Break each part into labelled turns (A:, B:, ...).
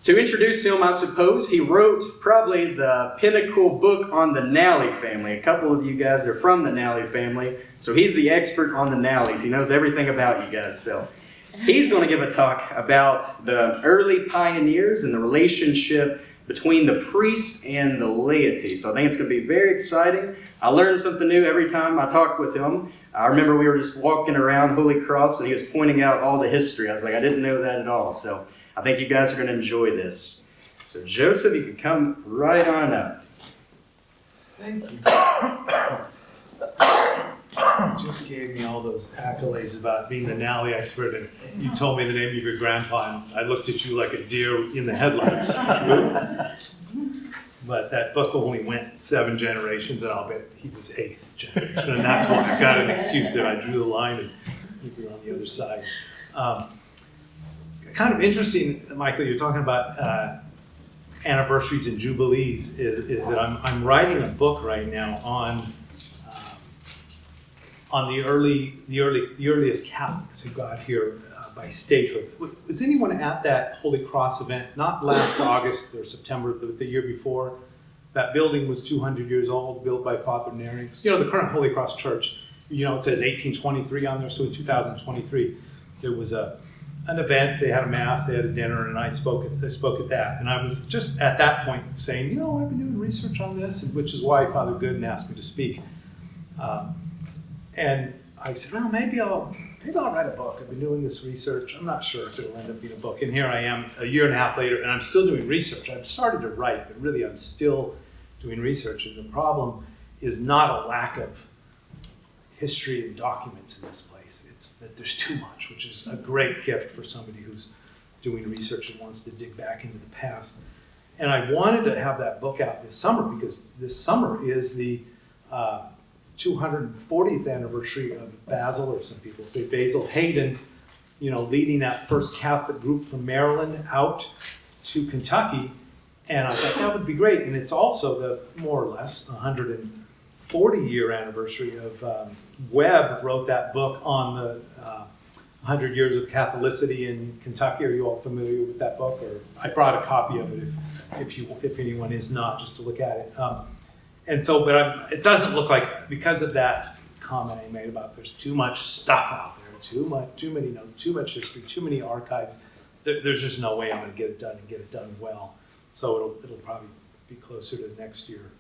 A: To introduce him, I suppose, he wrote probably the pinnacle book on the Nally family. A couple of you guys are from the Nally family, so he's the expert on the Nallys. He knows everything about you guys. So he's going to give a talk about the early pioneers and the relationship between the priests and the laity. So I think it's going to be very exciting. I learn something new every time I talk with him. I remember we were just walking around Holy Cross and he was pointing out all the history. I was like, I didn't know that at all. So I think you guys are going to enjoy this. So Joseph, you can come right on up.
B: Thank you. Just gave me all those accolades about being the Nally expert, and you told me the name of your grandpa, and I looked at you like a deer in the headlights. But that book only went 7 generations, and I'll bet he was 8th generation, and that's why I got an excuse there. I drew the line, and you were on the other side. Kind of interesting, Michael, you're talking about anniversaries and jubilees, is that I'm writing a book right now on the earliest Catholics who got here by statehood. Was anyone at that Holy Cross event? Not last August or September, but the year before. That building was 200 years old, built by Father Nerings. You know, the current Holy Cross Church. You know, it says 1823 on there. So in 2023, there was an event. They had a mass, they had a dinner, and I spoke at that. And I was just at that point saying, you know, I've been doing research on this, which is why Father Gooden asked me to speak. And I said, well, maybe I'll write a book. I've been doing this research. I'm not sure if it'll end up being a book. And here I am a year and a half later, and I'm still doing research. I've started to write, but really I'm still doing research. And the problem is not a lack of history and documents in this place. It's that there's too much, which is a great gift for somebody who's doing research and wants to dig back into the past. And I wanted to have that book out this summer because this summer is the 240th anniversary of Basil, or some people say Basil Hayden, you know, leading that first Catholic group from Maryland out to Kentucky. And I thought that would be great. And it's also the more or less 140-year anniversary of Webb wrote that book on the 100 Years of Catholicity in Kentucky. Are you all familiar with that book? Or I brought a copy of it if anyone is not, just to look at it. And so, but it doesn't look like, because of that comment I made about there's too much stuff out there, too many notes, too much history, too many archives. There's just no way I'm going to get it done and get it done well. So it'll probably be closer to next year.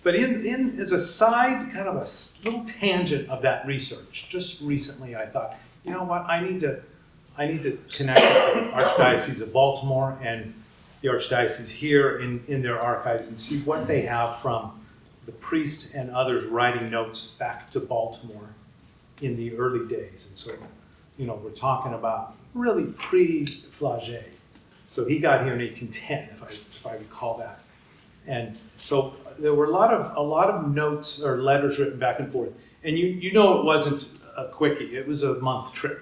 B: But in as a side, kind of a little tangent of that research, just recently I thought, you know what, I need to connect with the Archdiocese of Baltimore and the Archdiocese here in their archives and see what they have from the priests and others writing notes back to Baltimore in the early days. And so, you know, we're talking about really pre-Flagey. So he got here in 1810, if I recall that. And so there were a lot of notes or letters written back and forth. And you know it wasn't a quickie. It was a month trip.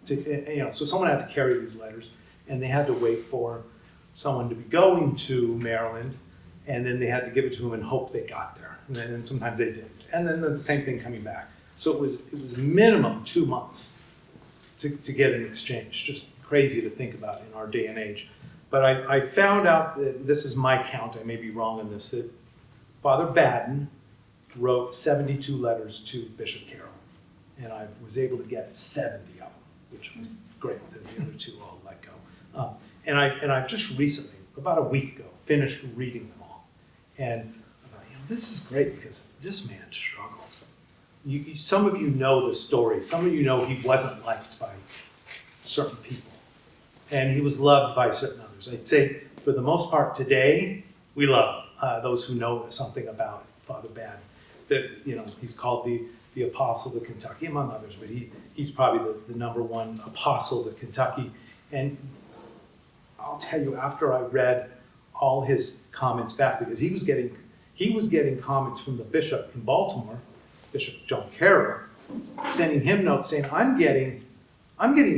B: So someone had to carry these letters, and they had to wait for someone to be going to Maryland, and then they had to give it to them and hope they got there. And then sometimes they didn't. And then the same thing coming back. So it was minimum 2 months to get an exchange. Just crazy to think about in our day and age. But I found out that, this is my count, I may be wrong on this, that Father Badin wrote 72 letters to Bishop Carroll. And I was able to get 70 of them, which was great. The other 2 all let go. And I've just recently, about a week ago, finished reading them all. And I thought, this is great because this man struggled. Some of you know the story. Some of you know he wasn't liked by certain people. And he was loved by certain others. I'd say, for the most part today, we love those who know something about Father Badin. That, he's called the Apostle to Kentucky, among others, but he's probably the number one apostle to Kentucky. And I'll tell you, after I read all his comments back, because he was getting comments from the bishop in Baltimore, Bishop John Carroll, sending him notes saying, I'm getting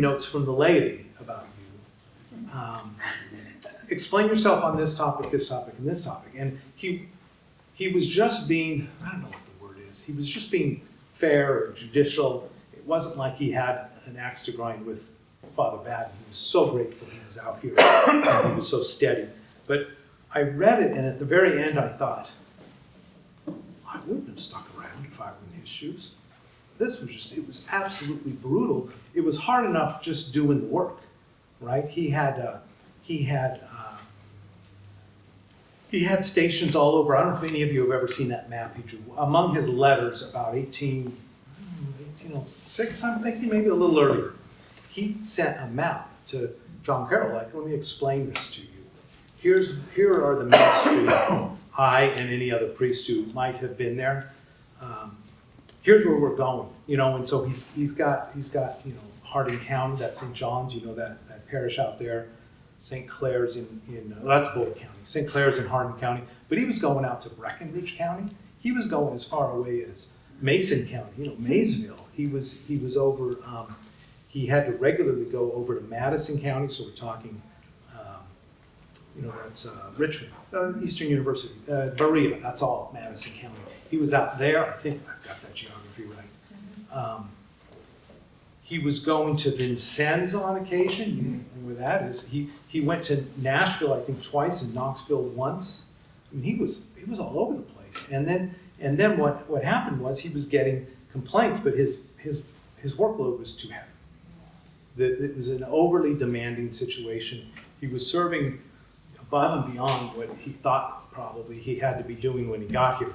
B: notes from the laity about you. Explain yourself on this topic, and this topic. And he was just being, I don't know what the word is, he was just being fair or judicial. It wasn't like he had an axe to grind with Father Badin. He was so grateful he was out here, and he was so steady. But I read it, and at the very end I thought, I wouldn't have stuck around if I were in his shoes. This was just, it was absolutely brutal. It was hard enough just doing the work, right? He had stations all over. I don't know if any of you have ever seen that map he drew. Among his letters about 1806, I'm thinking, maybe a little earlier, he sent a map to John Carroll, like, let me explain this to you. Here are the main streets. I and any other priest who might have been there. Here's where we're going, and so he's got Harding County, that's St. John's, that parish out there. St. Clair's that's Boulder County. St. Clair's in Hardin County, but he was going out to Breckenridge County. He was going as far away as Mason County, Maysville. He was over. He had to regularly go over to Madison County, so we're talking, that's Richmond, Eastern University, Berea. That's all Madison County. He was out there. I think I've got that geography right. He was going to Vincennes on occasion. You know where that is. He went to Nashville, I think, twice, and Knoxville once. I mean, he was all over the place. And then what happened was he was getting complaints, but his workload was too heavy. It was an overly demanding situation. He was serving above and beyond what he thought probably he had to be doing when he got here.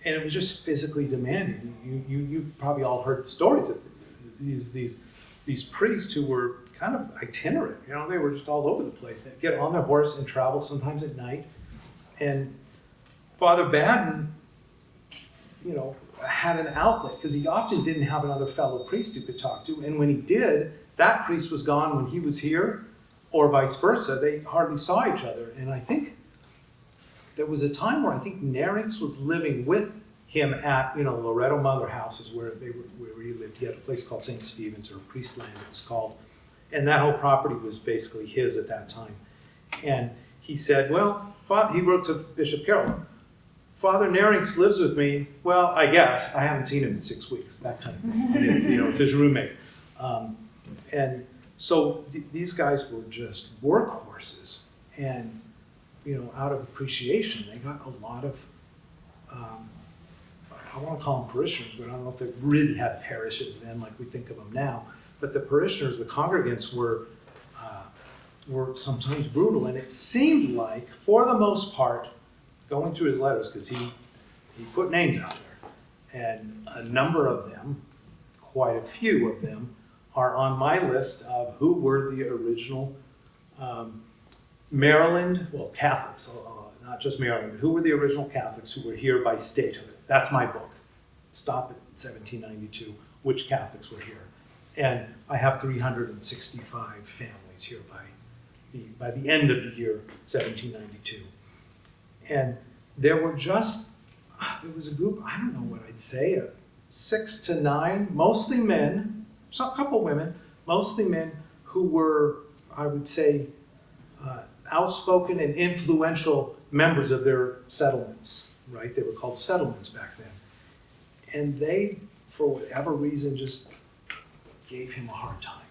B: And it was just physically demanding. You probably all heard the stories of these priests who were kind of itinerant. They were just all over the place. They'd get on their horse and travel sometimes at night. And Father Badin, had an outlet because he often didn't have another fellow priest who could talk to. And when he did, that priest was gone when he was here, or vice versa. They hardly saw each other. And I think there was a time where I think Nerings was living with him at, Loretto Mother House is where he lived. He had a place called St. Stephen's, or Priestland it was called. And that whole property was basically his at that time. And he said, he wrote to Bishop Carroll, Father Nerings lives with me. Well, I guess. I haven't seen him in 6 weeks, that kind of thing. And it's his roommate. And so these guys were just workhorses. And, out of appreciation, they got a lot of, I want to call them parishioners, but I don't know if they really had parishes then like we think of them now. But the parishioners, the congregants were sometimes brutal. And it seemed like, for the most part, going through his letters, because he put names out there, and a number of them, quite a few of them, are on my list of who were the original Maryland, Catholics, not just Maryland, but who were the original Catholics who were here by statehood. That's my book. Stop at 1792, which Catholics were here. And I have 365 families here by the end of the year 1792. And there was a group, I don't know what I'd say, 6 to 9, mostly men, a couple women, mostly men who were, I would say, outspoken and influential members of their settlements, right? They were called settlements back then. And they, for whatever reason, just gave him a hard time.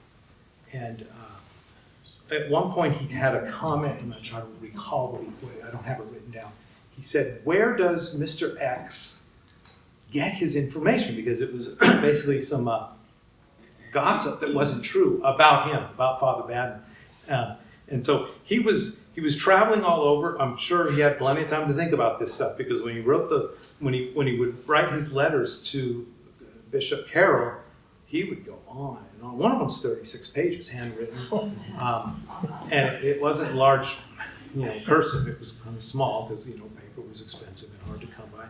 B: And at one point he had a comment, I'm not trying to recall I don't have it written down. He said, where does Mr. X get his information? Because it was basically some gossip that wasn't true about him, about Father Badin. And so he was traveling all over. I'm sure he had plenty of time to think about this stuff, because when he would write his letters to Bishop Carroll, he would go on and on. One of them's 36 pages, handwritten, and it wasn't large, cursive. It was kind of small because paper was expensive and hard to come by.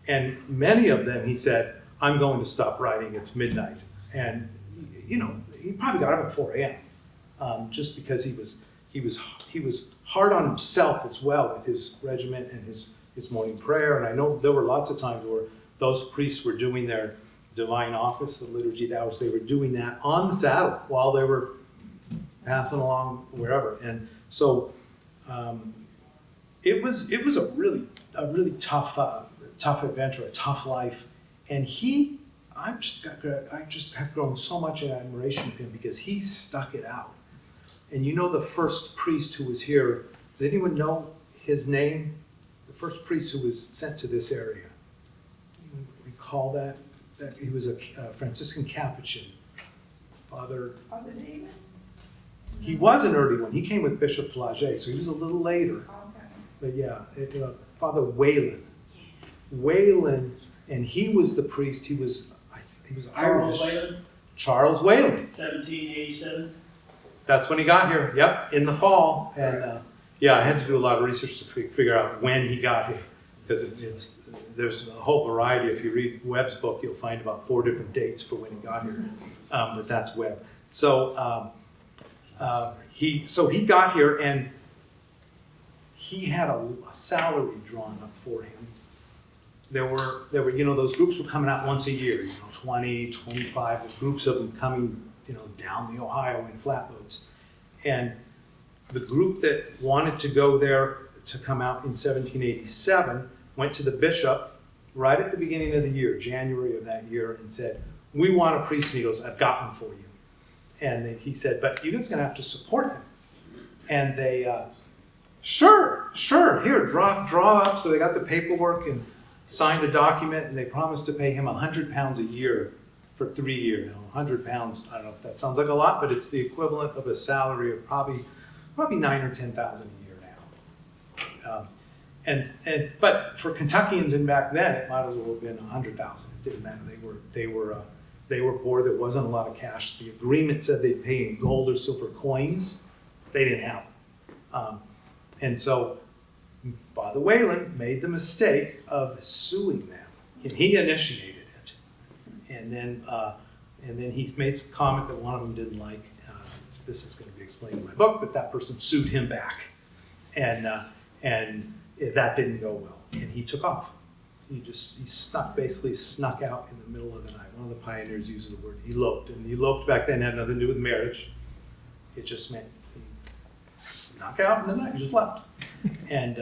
B: And many of them, he said, "I'm going to stop writing. It's midnight." And he probably got up at 4 a.m. Just because he was hard on himself as well with his regiment and his morning prayer. And I know there were lots of times where those priests were doing their divine office, the liturgy of the hours. They were doing that on the saddle while they were passing along wherever. And so it was a really tough adventure, a tough life. And he I just have grown so much in admiration of him because he stuck it out. And you know the first priest who was here, does anyone know his name? The first priest who was sent to this area. Anyone recall that? That he was a Franciscan Capuchin. Father
C: David?
B: He was an early one. He came with Bishop Flagey, so he was a little later.
C: Okay.
B: But yeah, Father Whalen. Whalen, and he was the priest. He was Irish.
D: Charles Whalen,
B: Charles Whalen.
D: 1787.
B: That's when he got here. Yep, in the fall. And yeah, I had to do a lot of research to figure out when he got here, because there's a whole variety. If you read Webb's book, you'll find about 4 different dates for when he got here. But that's Webb. So he got here, and he had a salary drawn up for him. There were those groups were coming out once a year, 20, 25 groups of them coming, down the Ohio in flatboats. And the group that wanted to go there to come out in 1787 went to the bishop right at the beginning of the year, January of that year, and said, "We want a priest." And he goes, "I've got one for you." And he said, "But you guys are going to have to support him." And they, sure, here, draw up. So they got the paperwork and signed a document, and they promised to pay him £100 a year for 3 years. Now, 100 pounds, I don't know if that sounds like a lot, but it's the equivalent of a salary of probably 9 or 10,000 a year now. But for Kentuckians in back then, it might as well have been 100,000. It didn't matter. They were poor. There wasn't a lot of cash. The agreement said they'd pay in gold or silver coins. They didn't have them. And so Father Whalen made the mistake of suing them. And he initiated it. And then he made some comment that one of them didn't like. This is going to be explained in my book, but that person sued him back. And that didn't go well. And he took off. He basically snuck out in the middle of the night. One of the pioneers used the word eloped. And eloped back then had nothing to do with marriage. It just meant he snuck out in the night and just left. And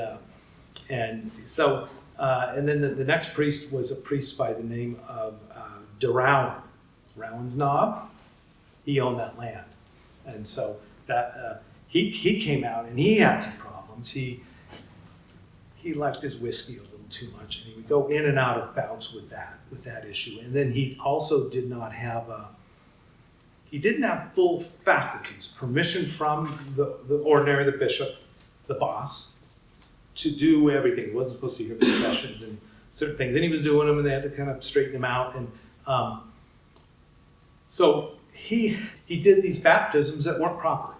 B: then the next priest was a priest by the name of de Rowan. Rowan's Knob. He owned that land. And so that he came out and he had some problems. He liked his whiskey a little too much, and he would go in and out of bouts with that issue. And then he also didn't have full faculties, permission from the ordinary, the bishop, the boss, to do everything. He wasn't supposed to hear confessions and certain things, and he was doing them, and they had to kind of straighten him out. And so he did these baptisms that weren't proper.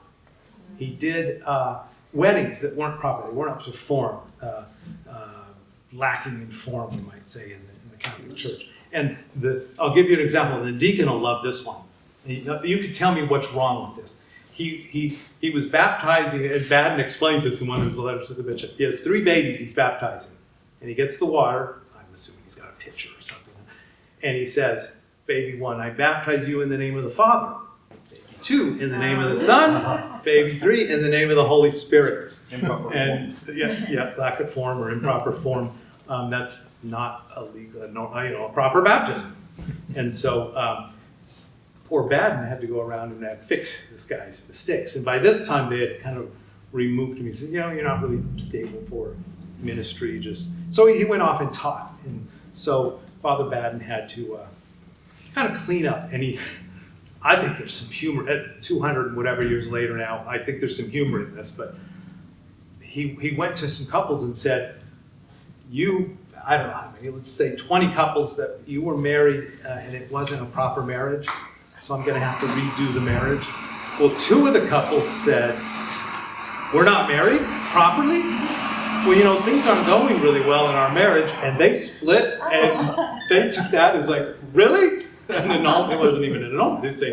B: He did weddings that weren't proper. They weren't up to form. Lacking in form, we might say, in the Catholic Church. And I'll give you an example. The deacon will love this one. You can tell me what's wrong with this. He was baptizing, and Badin explains this in one of his letters to the bishop. He has 3 babies he's baptizing. And he gets the water. I'm assuming he's got a pitcher or something. And he says, "Baby 1, I baptize you in the name of the Father. Baby 2, in the name of the Son. Baby 3, in the name of the Holy Spirit." And lack of form or improper form, that's not a legal, a proper baptism. And so poor Badin had to go around and fix this guy's mistakes. And by this time, they had kind of removed him. He said, "You're not really stable for ministry." So he went off and taught. And so Father Badin had to kind of clean up. And I think there's some humor at 200 and whatever years later now. I think there's some humor in this, but he went to some couples and said, I don't know how many, let's say 20 couples that you were married and it wasn't a proper marriage, so I'm going to have to redo the marriage. Well, 2 of the couples said, "We're not married properly. Well, things aren't going really well in our marriage," and they split, and they took that as like, "Really?" And it wasn't even an annulment. They'd say,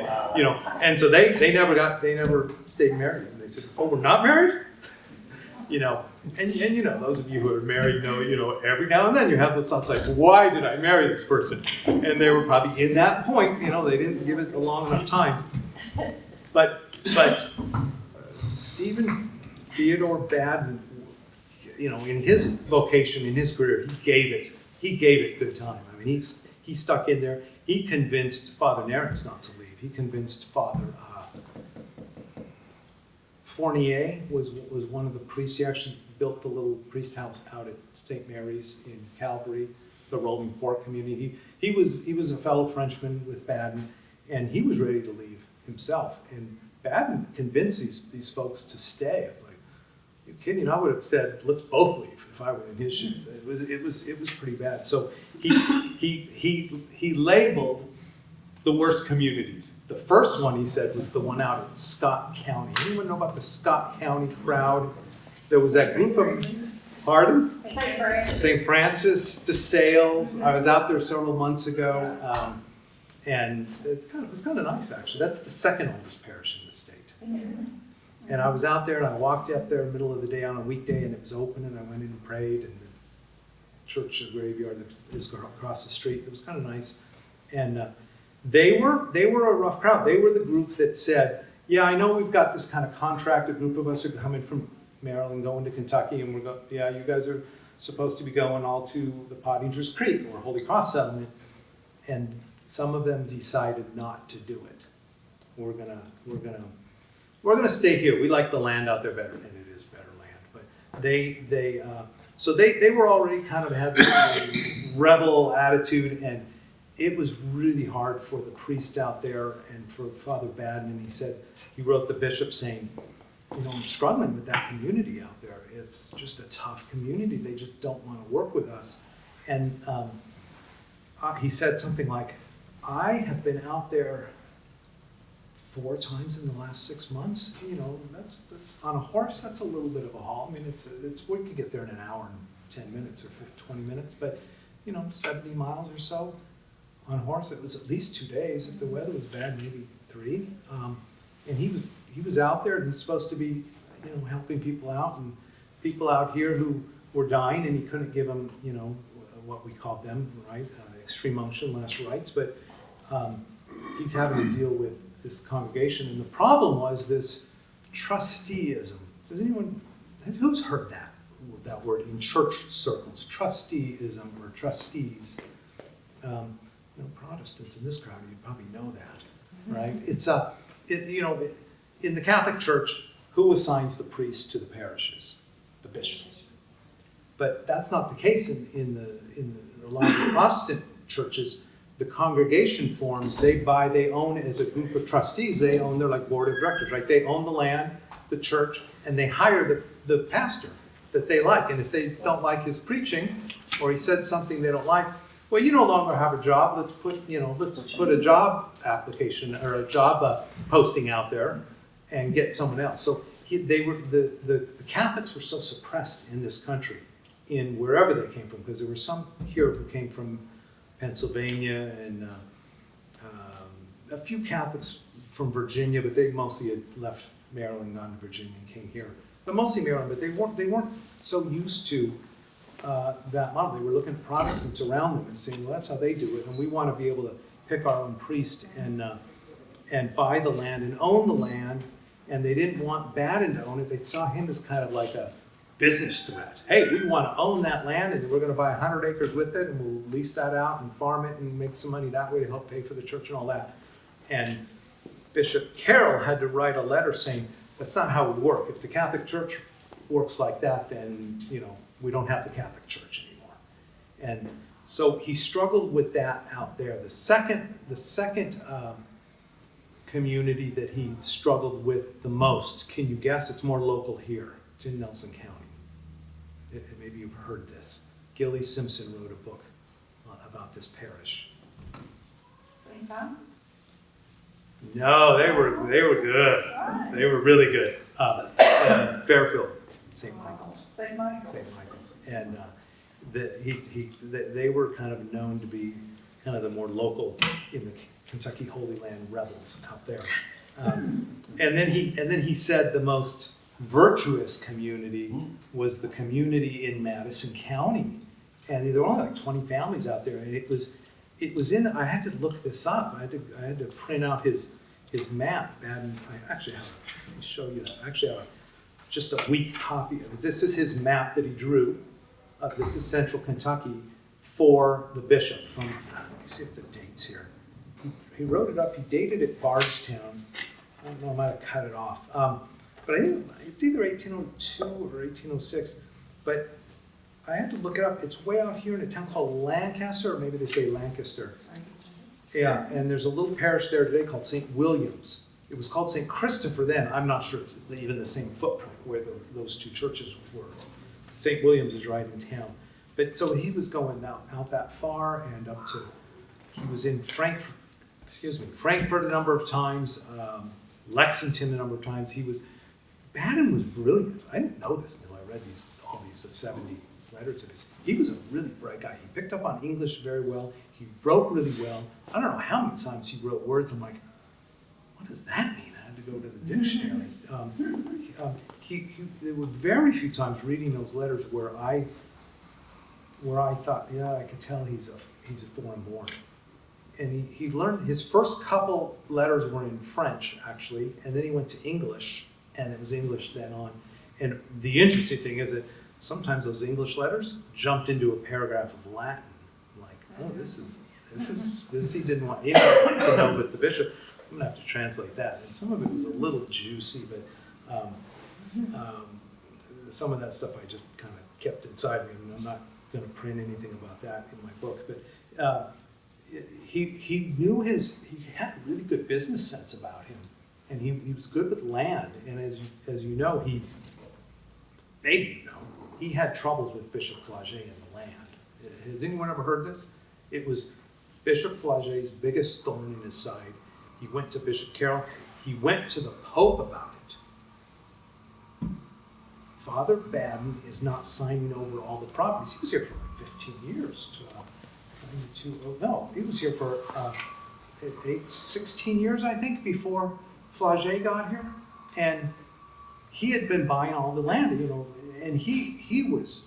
B: and so they never stayed married. And they said, "Oh, we're not married?" And those of you who are married know, every now and then you have this thoughts like, "Why did I marry this person?" And they were probably in that point, they didn't give it a long enough time. But Stephen Theodore Badin, in his vocation, in his career, he gave it good time. I mean, he stuck in there. he convinced Father Nerens not to leave. He convinced Father Fournier was one of the priests. He actually built the little priest house out at St. Mary's in Calgary, the Rolling Fork community. He was a fellow Frenchman with Badin, and he was ready to leave himself. And Badin convinced these folks to stay. It's like, you kidding? I would have said, let's both leave if I were in his shoes. It was pretty bad. So he labeled the worst communities. The first one, he said, was the one out in Scott County. Anyone know about the Scott County crowd? There was that group of, pardon? St. Francis de Sales. I was out there several months ago, and it was kind of nice, actually. That's the second oldest parish in the state. And I was out there, and I walked up there in the middle of the day on a weekday, and it was open, and I went in and prayed, and the church, the graveyard that is across the street. It was kind of nice. And they were a rough crowd. They were the group that said, yeah, I know we've got this kind of contracted group of us who are coming from Maryland, going to Kentucky, and yeah, you guys are supposed to be going all to the Pottinger's Creek or Holy Cross settlement. And some of them decided not to do it. We're gonna stay here. We like the land out there better, and it is better land. But they were already kind of had this rebel attitude, and it was really hard for the priest out there and for Father Badin. And he wrote the bishop saying, I'm struggling with that community out there. It's just a tough community. They just don't want to work with us. And he said something like, I have been out there 4 times in the last 6 months. That's on a horse, that's a little bit of a haul. I mean, we could get there in an hour and 10 minutes or 20 minutes, but 70 miles or so on horse. It was at least 2 days. If the weather was bad, maybe 3. And he was out there, and he's supposed to be, helping people out, and people out here who were dying, and he couldn't give them, what we called them, right, extreme unction, last rites. But he's having to deal with this congregation, and the problem was this trusteeism. Who's heard that word in church circles? Trusteeism or trustees. Protestants in this crowd, you probably know that, right? It's in the Catholic Church, who assigns the priests to the parishes? The bishop. But that's not the case in a lot of the Protestant churches. The congregation forms, they own as a group of trustees, they're like board of directors, right? They own the land, the church, and they hire the pastor that they like. And if they don't like his preaching, or he said something they don't like, well, you no longer have a job. Let's put a job application or a job posting out there and get someone else. So the Catholics were so suppressed in this country, in wherever they came from, because there were some here who came from Pennsylvania and a few Catholics from Virginia, but they mostly had left Maryland, gone to Virginia, and came here. But mostly Maryland. But they weren't so used to that model. They were looking at Protestants around them and saying, well, that's how they do it, and we want to be able to pick our own priest and buy the land and own the land. And they didn't want Badin to own it. They saw him as kind of like a business threat. Hey, we want to own that land, and we're going to buy 100 acres with it, and we'll lease that out and farm it and make some money that way to help pay for the church and all that. And Bishop Carroll had to write a letter saying, that's not how we work. If the Catholic Church works like that, then we don't have the Catholic Church anymore. And so he struggled with that out there. The second community that he struggled with the most, can you guess? It's more local here. It's in Nelson County. Maybe you've heard this. Gilly Simpson wrote a book about this parish.
C: St. Thomas?
B: No, they were good. They were really good. Fairfield, St. Michael's.
C: St. Michael's.
B: St. Michael's. And they were kind of known to be kind of the more local in the Kentucky Holy Land rebels out there. And then he said the most virtuous community was the community in Madison County. And there were only like 20 families out there. And it was in, I had to look this up. I had to print out his map. And I actually have, let me show you that. I actually have just a weak copy of it. This is his map that he drew. This is central Kentucky for the bishop from, let me see if the date's here. he wrote it up, he dated it Bardstown. I don't know, I might have cut it off. But I think it's either 1802 or 1806. But I had to look it up. It's way out here in a town called Lancaster, or maybe they say Lancaster. Yeah, and there's a little parish there today called St. William's. It was called St. Christopher then. I'm not sure it's even the same footprint where those two churches were. St. William's is right in town. But so he was going out that far and up to, he was in Frankfurt a number of times, Lexington a number of times. Badin was brilliant. I didn't know this until I read all these 70 letters of his. He was a really bright guy. He picked up on English very well. He wrote really well. I don't know how many times he wrote words. I'm like, what does that mean? I had to go to the dictionary. There were very few times reading those letters where I thought, yeah, I could tell he's a foreign born. And he learned, his first couple letters were in French, actually, and then he went to English, and it was English then on. And the interesting thing is that sometimes those English letters jumped into a paragraph of Latin. I'm like, oh, this he didn't want anyone to know but the bishop. I'm gonna have to translate that. And some of it was a little juicy, but some of that stuff I just kind of kept inside me. I mean, I'm not gonna print anything about that in my book, but he had a really good business sense about him, and he was good with land. And as you know, he had troubles with Bishop Flaget and the land. Has anyone ever heard this? It was Bishop Flaget's biggest thorn in his side. He went to Bishop Carroll. He went to the Pope about it. Father Badin is not signing over all the properties. He was here for like 15 years. He was here for 16 years, I think, before Flaget got here. And he had been buying all the land, and he was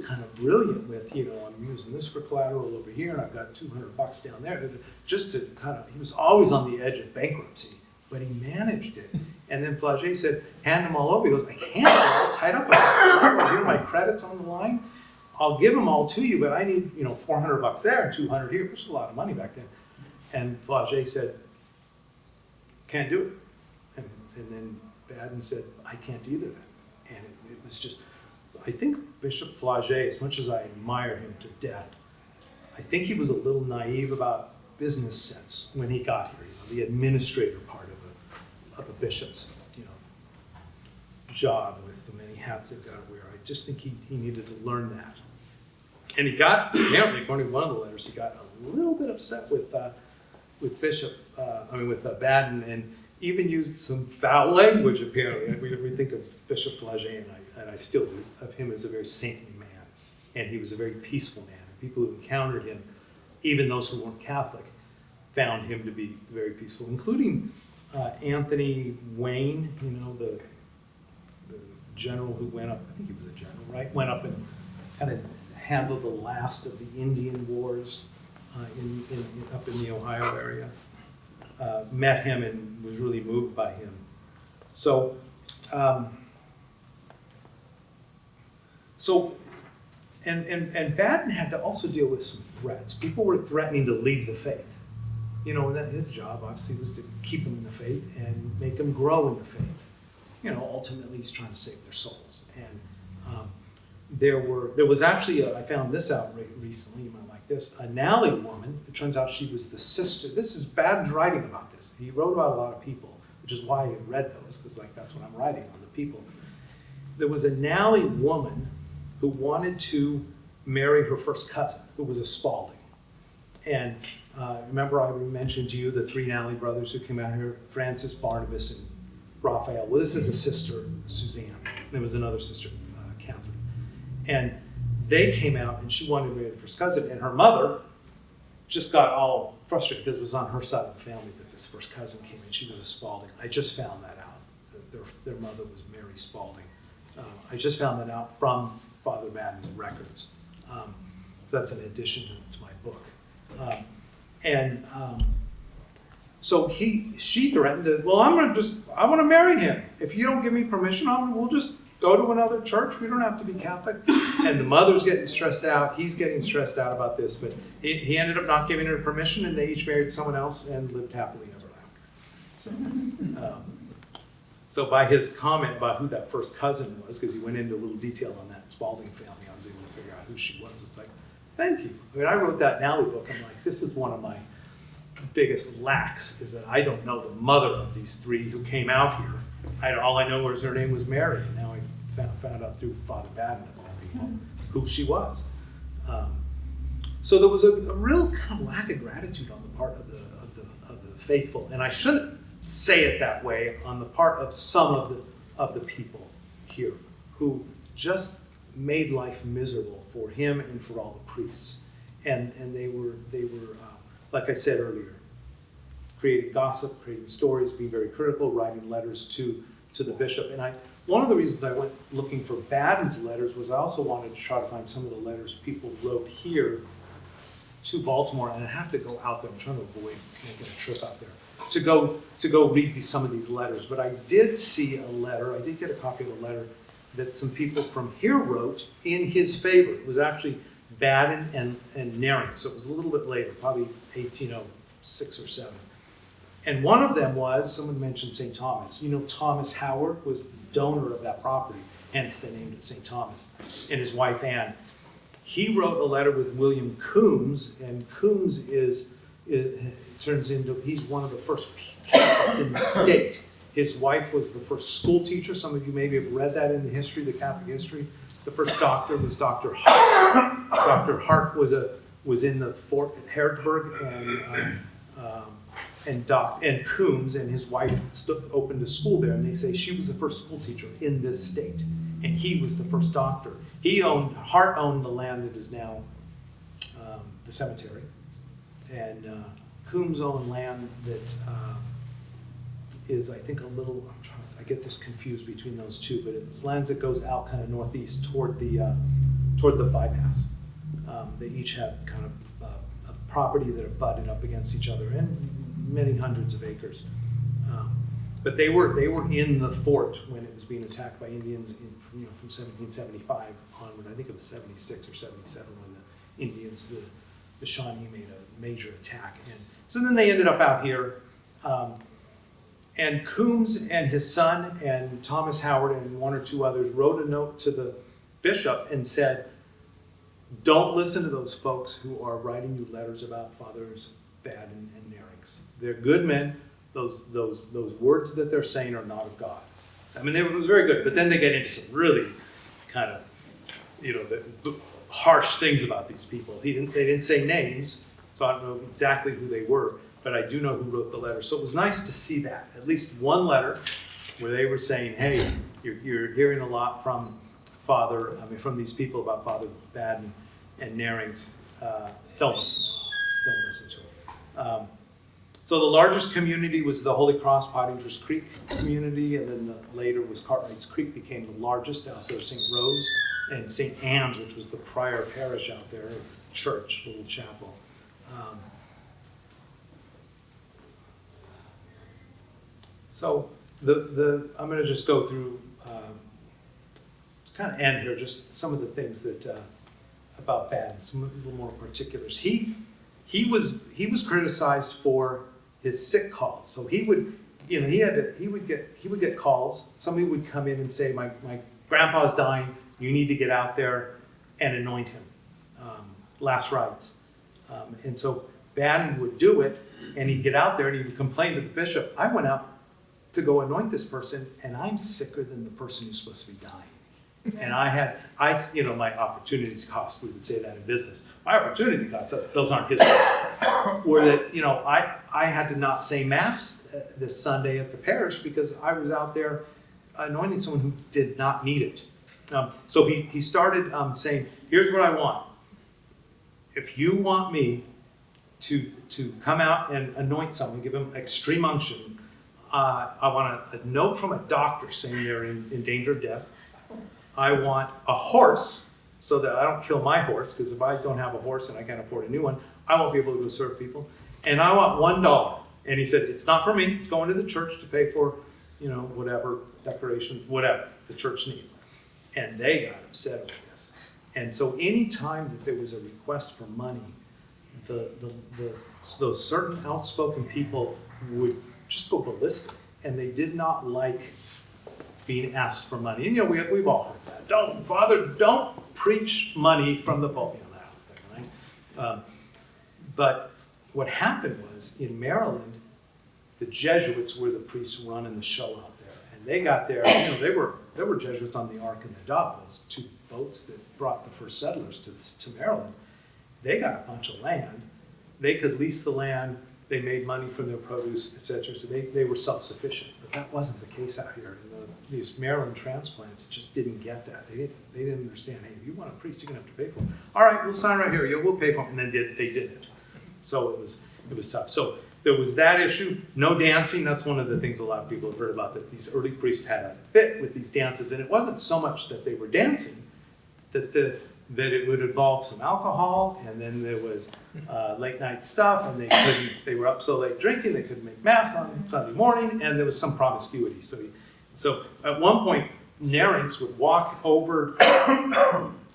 B: kind of brilliant with, I'm using this for collateral over here, and I've got $200 down there. Just to he was always on the edge of bankruptcy, but he managed it. And then Flaget said, hand them all over. He goes, I can't, they're all tied up. Here are my credits on the line. I'll give them all to you, but I need, $400 there and 200 here, which is a lot of money back then. And Flaget said, can't do it. And then Badin said, I can't either then. And it was just, I think Bishop Flaget, as much as I admire him to death, I think he was a little naive about business sense when he got here, the administrator part of a bishop's, job with the many hats they've got to wear. I just think he needed to learn that. And he got, apparently, according to one of the letters, he got a little bit upset with Badin, and even used some foul language, apparently. We think of Bishop Flaget, and I still do, of him as a very saintly man. And he was a very peaceful man. And people who encountered him, even those who weren't Catholic, found him to be very peaceful, including Anthony Wayne, the general who went up, I think he was a general, right? Went up and kind of handled the last of the Indian wars up in the Ohio area. Met him and was really moved by him. So Badin had to also deal with some threats. People were threatening to leave the faith. That his job obviously was to keep them in the faith and make them grow in the faith. Ultimately he's trying to save their souls. And there was actually, I found this out recently, you might like this, a Nally woman. It turns out she was the sister. This is Badin's writing about this. He wrote about a lot of people, which is why I read those, because that's what I'm writing on, the people. There was a Nally woman who wanted to marry her first cousin, who was a Spalding. And remember I mentioned to you the three Nally brothers who came out here, Francis, Barnabas, and Raphael. Well, this is a sister, Suzanne. There was another sister, Catherine. And they came out, and she wanted to marry the first cousin, and her mother just got all frustrated because it was on her side of the family that this first cousin came in. She was a Spalding. I just found that out, that their mother was Mary Spalding. I just found that out from Father Badin's records. So that's an addition to my book. So she threatened to, well, I want to marry him. If you don't give me permission, we'll just go to another church. We don't have to be Catholic. And the mother's getting stressed out. He's getting stressed out about this. But he ended up not giving her permission, and they each married someone else and lived happily ever after. So by his comment about who that first cousin was, because he went into a little detail on that Spalding family, I was able to figure out who she was. It's like, thank you. I mean, I wrote that Nally book. I'm like, this is one of my biggest lacks, is that I don't know the mother of these three who came out here. All I know was her name was Mary, and now I found out through Father Badin who she was. So there was a real kind of lack of gratitude on the part of the faithful, and I shouldn't say it that way, on the part of some of the people here who just made life miserable for him and for all the priests, and they were like I said earlier, creating gossip, creating stories, being very critical, writing letters to the bishop. And one of the reasons I went looking for Badin's letters was I also wanted to try to find some of the letters people wrote here to Baltimore, and I have to go out there. I'm trying to avoid making a trip out there to go read some of these letters. But I did see a letter, I did get a copy of a letter that some people from here wrote in his favor. It was actually Badin and Nary, so it was a little bit later, probably 1806 or 7. And one of them was, someone mentioned St. Thomas. You know, Thomas Howard was the donor of that property, hence they named it St. Thomas, and his wife Anne. He wrote a letter with William Coombs, and Coombs turns into, he's one of the first Catholics in the state. His wife was the first school teacher. Some of you maybe have read that in the history, the Catholic history. The first doctor was Dr. Hart. Dr. Hart was in the fort at Harrisburg, and Coombs and his wife opened a school there, and they say she was the first school teacher in this state, and he was the first doctor. Hart owned the land that is now the cemetery, and Coombs owned land that is, I think, I get this confused between those two, but it's lands that goes out kind of northeast toward the bypass. They each have kind of a property that are butted up against each other, and many hundreds of acres. But they were in the fort when it was being attacked by Indians from 1775 onward. I think it was 76 or 77 when the Indians, the Shawnee, made a major attack. And so then they ended up out here. And Coombs and his son and Thomas Howard and one or two others wrote a note to the bishop and said, don't listen to those folks who are writing you letters about Fathers Badin and Narings. They're good men. Those words that they're saying are not of God. I mean, it was very good, but then they get into some really kind of, the harsh things about these people. They didn't say names, so I don't know exactly who they were, but I do know who wrote the letter. So it was nice to see that, at least one letter where they were saying, hey, you're hearing a lot from these people about Father Badin and Narings. Don't listen to them. Don't listen to them. So the largest community was the Holy Cross Pottinger's Creek community, and then later was Cartwright's Creek became the largest out there, St. Rose and St. Anne's, which was the prior parish out there, church, little chapel. So I'm going to just go through, to kind of end here, just some of the things that about Badin, some a little more particulars. He was criticized for his sick calls. So he would get calls. Somebody would come in and say, my grandpa's dying. You need to get out there and anoint him. Last rites. And so Badin would do it, and he'd get out there and he would complain to the bishop, I went out to go anoint this person, and I'm sicker than the person who's supposed to be dying. And my opportunities cost, we would say that in business. My opportunity costs, those aren't his costs. Were that, I had to not say Mass this Sunday at the parish because I was out there anointing someone who did not need it. So he started saying, here's what I want. If you want me to come out and anoint someone, give them extreme unction, I want a note from a doctor saying they're in danger of death. I want a horse so that I don't kill my horse, because if I don't have a horse and I can't afford a new one, I won't be able to go serve people. And I want $1. And he said, it's not for me, it's going to the church to pay for, whatever decorations, whatever the church needs. and they got upset over this. And so any time that there was a request for money, those certain outspoken people would just go ballistic, and they did not like being asked for money. And you know, we've all heard that. Don't preach money from the pulpit. You know, that whole thing, right? But what happened was, in Maryland, the Jesuits were the priests running the show out there. And they got there, you know, there were Jesuits on the Ark and the Dove, those two boats that brought the first settlers to Maryland. They got a bunch of land. They could lease the land. They made money from their produce, etc. So they were self-sufficient. But that wasn't the case out here. These Maryland transplants just didn't get that. They didn't understand, hey, if you want a priest, you're going to have to pay for him. All right, we'll sign right here. Yeah, we'll pay for him. And then they didn't. So it was tough. So there was that issue. No dancing. That's one of the things a lot of people have heard about, that these early priests had a fit with these dances. And it wasn't so much that they were dancing, that it would involve some alcohol, and then there was late night stuff, and they were up so late drinking they couldn't make mass on Sunday morning, and there was some promiscuity. So at one point, Narings would walk over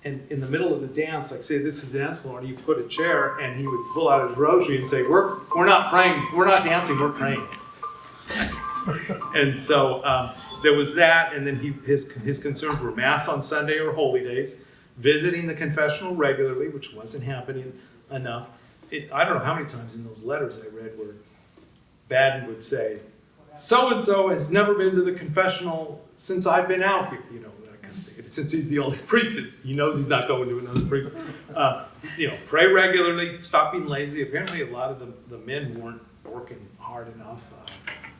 B: and in the middle of the dance, like say this is the dance floor, and you put a chair, and he would pull out his rosary and say, we're not praying, we're not dancing, we're praying. And so there was that, and then his concerns were mass on Sunday or holy days, visiting the confessional regularly, which wasn't happening enough. I don't know how many times in those letters I read where Badin would say, so-and-so has never been to the confessional since I've been out here, you know, that kind of thing. Since he's the only priest, he knows he's not going to another priest. You know, pray regularly, stop being lazy. Apparently a lot of the men weren't working hard enough,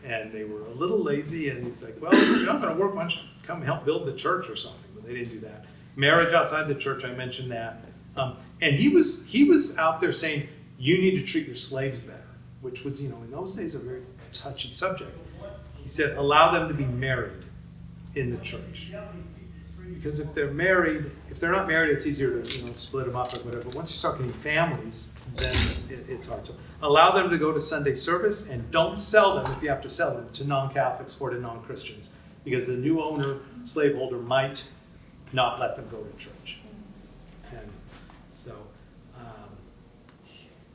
B: and they were a little lazy, and he's like, well, if you're not going to work much, come help build the church or something. But they didn't do that. Marriage outside the church, I mentioned that. And he was out there saying, you need to treat your slaves better, which was, you know, in those days a very touchy subject. He said, allow them to be married in the church. Because if they're not married, it's easier to, you know, split them up or whatever. But once you start getting families, then it's hard to. Allow them to go to Sunday service, and don't sell them, if you have to sell them, to non-Catholics or to non-Christians. Because the new owner, slaveholder, might not let them go to church. And so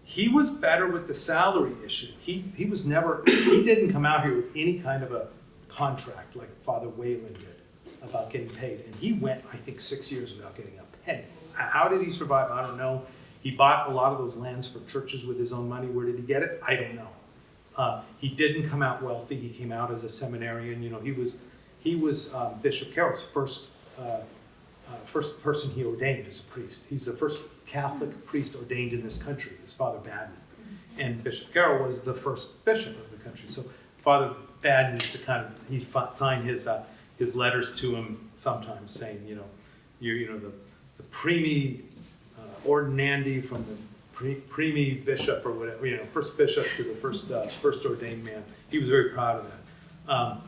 B: he was better with the salary issue. He didn't come out here with any kind of a contract like Father Whalen did about getting paid. And he went, I think, 6 years without getting a penny. How did he survive? I don't know. He bought a lot of those lands for churches with his own money. Where did he get it? I don't know. He didn't come out wealthy. He came out as a seminarian. You know, he was Bishop Carroll's first person he ordained as a priest. He's the first Catholic priest ordained in this country, is Father Badin. And Bishop Carroll was the first bishop of the country. So Father Badin used to he'd sign his letters to him sometimes saying, you know, the preemie ordinandi from the preemie bishop or whatever, you know, first bishop to the first ordained man. He was very proud of that.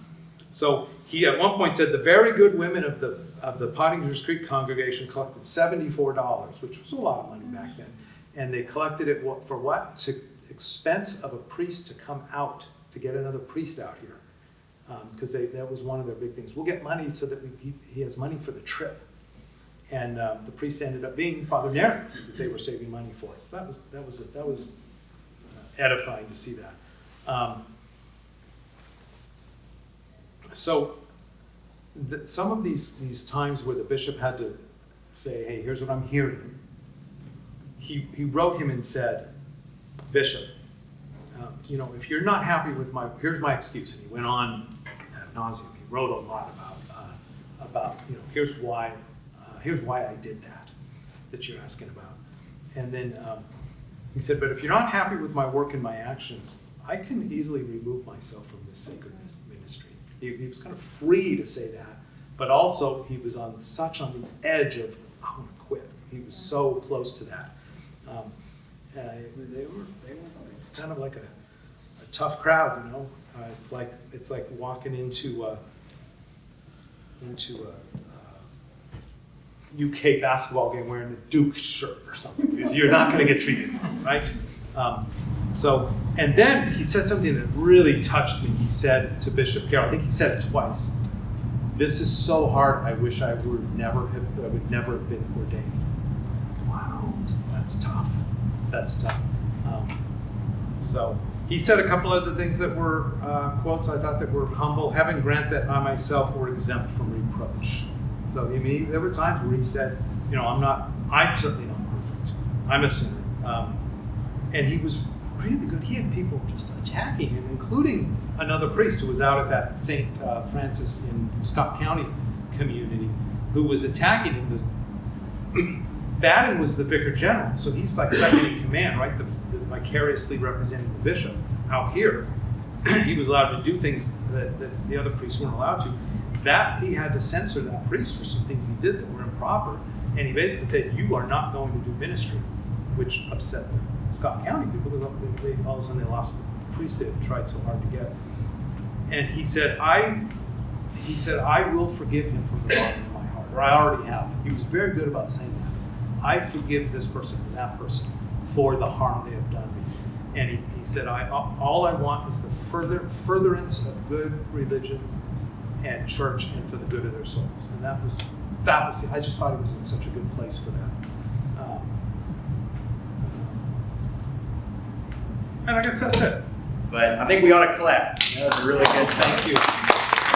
B: So he at one point said the very good women of the Pottinger's Creek congregation collected $74, which was a lot of money back then. And they collected it for what? To expense of a priest to come out, to get another priest out here. Because that was one of their big things. We'll get money so that he has money for the trip. And the priest ended up being Father Narings that they were saving money for. So that was edifying to see that. So some of these times where the bishop had to say, hey, here's what I'm hearing. He wrote him and said, Bishop, you know, if you're not happy with here's my excuse. And he went on ad nauseum. He wrote a lot about you know, here's why I did that you're asking about. And then he said, but if you're not happy with my work and my actions, I can easily remove myself from this sacred ministry. He was kind of free to say that, but also he was on the edge of, I want to quit. He was so close to that. It was kind of like a tough crowd, you know. It's like walking into a UK basketball game wearing a Duke shirt or something. You're not going to get treated, right? And then he said something that really touched me. He said to Bishop Carroll, I think he said it twice, this is so hard. I wish I would never have been ordained. Wow, that's tough. That's tough. So he said a couple other things that were quotes I thought that were humble. Heaven grant that I myself were exempt from reproach. So I mean, there were times where he said, you know, I'm certainly not perfect. I'm a sinner. And he was really good. He had people just attacking him, including another priest who was out at that St. Francis in Scott County community, who was attacking him. Badin was the vicar general, so he's like second in command, right? The vicariously representing the bishop. Out here, he was allowed to do things that the other priests weren't allowed to. That he had to censor that priest for some things he did that were improper, and he basically said, "You are not going to do ministry," which upset the Scott County people because all of a sudden they lost the priest they had tried so hard to get. And he said, I will forgive him from the bottom of my heart, or I already have. He was very good about saying that. I forgive this person and that person for the harm they have done me. And he said, all I want is the furtherance of good religion and church and for the good of their souls. And that was I just thought he was in such a good place for that. And I guess that's it.
A: But I think we ought to clap. That was a really good.
B: Thank you.